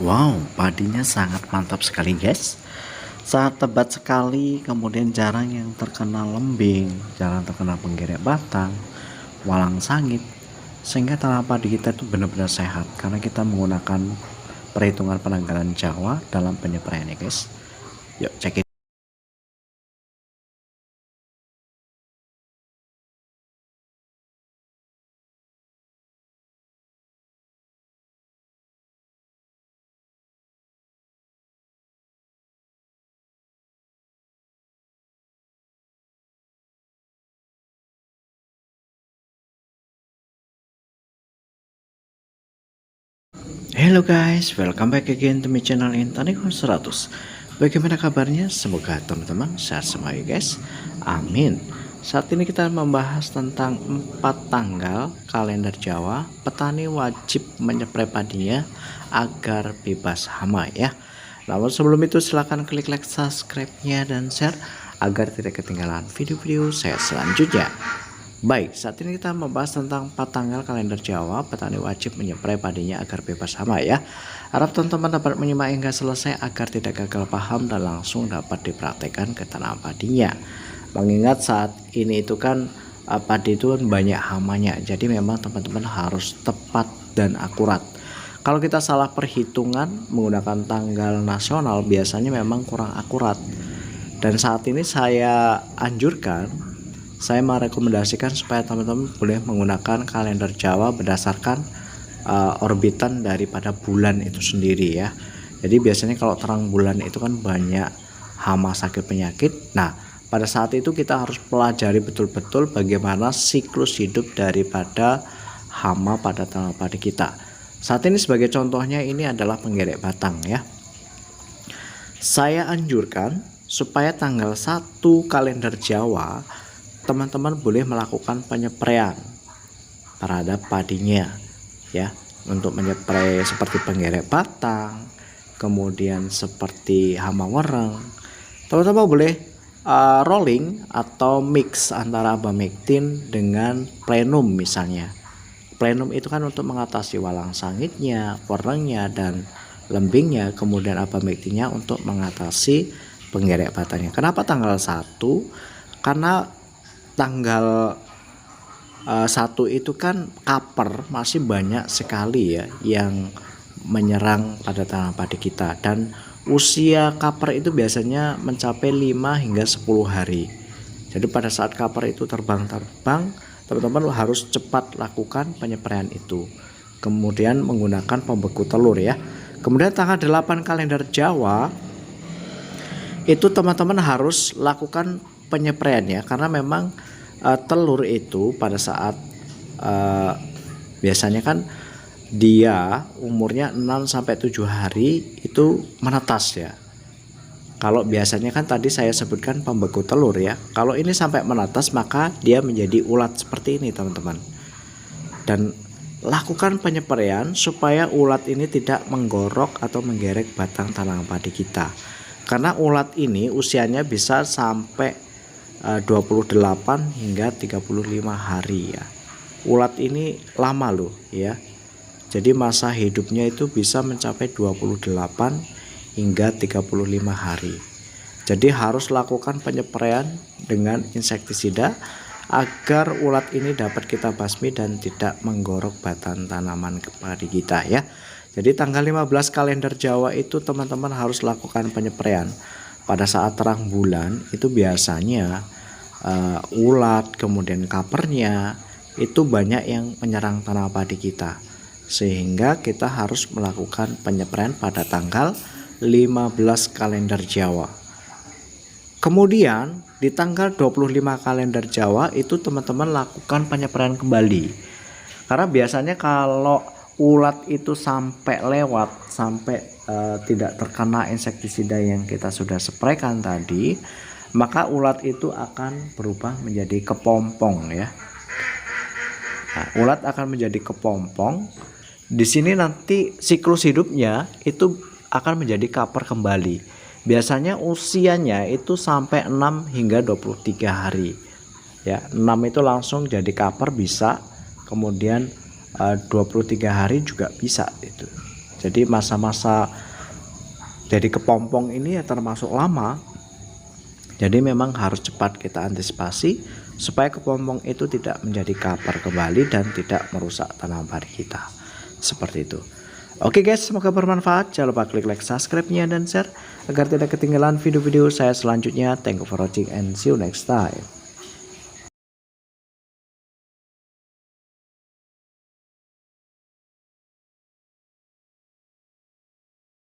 Wow, padinya sangat mantap sekali guys. Sangat tebat sekali, kemudian jarang yang terkena lembing, jarang terkena penggerek batang, walang sangit. Sehingga tanam padi kita itu benar-benar sehat karena kita menggunakan perhitungan penanggalan Jawa dalam penyepraian ya guys. Yuk cek it. Hello guys, welcome back again to my channel Intanikon 100. Bagaimana kabarnya? Semoga teman-teman sehat semua ya guys. Amin. Saat ini kita membahas tentang 4 tanggal kalender Jawa petani wajib menyeprai padinya agar bebas hama ya. Namun sebelum itu silahkan klik like, subscribe-nya dan share agar tidak ketinggalan video-video saya selanjutnya. Baik, saat ini kita membahas tentang 4 tanggal kalender Jawa petani wajib menyeprai padinya agar bebas hama ya. Harap teman-teman dapat menyimak hingga selesai agar tidak gagal paham dan langsung dapat dipraktekkan ke tanam padinya. Mengingat saat ini itu kan padi itu kan banyak hamanya, jadi memang teman-teman harus tepat dan akurat. Kalau kita salah perhitungan menggunakan tanggal nasional biasanya memang kurang akurat. Dan saat ini saya merekomendasikan supaya teman-teman boleh menggunakan kalender Jawa berdasarkan orbitan daripada bulan itu sendiri ya. Jadi biasanya kalau terang bulan itu kan banyak hama sakit penyakit. Nah, pada saat itu kita harus pelajari betul-betul bagaimana siklus hidup daripada hama pada tanam padi kita. Saat ini sebagai contohnya ini adalah penggerek batang ya. Saya anjurkan supaya tanggal 1 kalender Jawa teman-teman boleh melakukan penyepraian terhadap padinya ya, untuk menyeprai seperti penggerek batang, kemudian seperti hama wereng. Teman-teman boleh rolling atau mix antara abamectin dengan plenum misalnya. Plenum itu kan untuk mengatasi walang sangitnya, werengnya dan lembingnya, kemudian abamectinnya untuk mengatasi penggerek batangnya. Kenapa tanggal 1? Karena tanggal 1 itu kan kaper masih banyak sekali ya yang menyerang pada tanam padi kita, dan usia kaper itu biasanya mencapai 5 hingga 10 hari. Jadi pada saat kaper itu terbang-terbang, teman-teman harus cepat lakukan penyepraian itu. Kemudian menggunakan pembeku telur ya. Kemudian tanggal 8 kalender Jawa itu teman-teman harus lakukan penyepraian ya, karena memang telur itu pada saat biasanya kan dia umurnya 6-7 hari itu menetas ya. Kalau biasanya kan tadi saya sebutkan pembeku telur ya. Kalau ini sampai menetas maka dia menjadi ulat seperti ini teman-teman. Dan lakukan penyepraian supaya ulat ini tidak menggorok atau menggerek batang tanaman padi kita. Karena ulat ini usianya bisa sampai 28 hingga 35 hari ya. Ulat ini lama loh ya. Jadi masa hidupnya itu bisa mencapai 28 hingga 35 hari. Jadi harus lakukan penyepraian dengan insektisida agar ulat ini dapat kita basmi dan tidak menggorok batang tanaman padi kita ya. Jadi tanggal 15 kalender Jawa itu teman-teman harus lakukan penyepraian. Pada saat terang bulan itu biasanya ulat kemudian kapernya itu banyak yang menyerang tanam padi kita, sehingga kita harus melakukan penyepraian pada tanggal 15 kalender Jawa. Kemudian di tanggal 25 kalender Jawa itu teman-teman lakukan penyepraian kembali, karena biasanya kalau ulat itu sampai lewat sampai tidak terkena insektisida yang kita sudah spraykan tadi, maka ulat itu akan berubah menjadi kepompong ya. Nah, ulat akan menjadi kepompong. Di sini nanti siklus hidupnya itu akan menjadi kaper kembali. Biasanya usianya itu sampai 6 hingga 23 hari. Ya, 6 itu langsung jadi kaper bisa, kemudian 23 hari juga bisa itu. Jadi masa-masa jadi kepompong ini ya termasuk lama. Jadi memang harus cepat kita antisipasi supaya kepompong itu tidak menjadi kapar kembali dan tidak merusak tanaman padi kita. Seperti itu. Oke guys, semoga bermanfaat. Jangan lupa klik like, subscribe-nya, dan share agar tidak ketinggalan video-video saya selanjutnya. Thank you for watching and see you next time.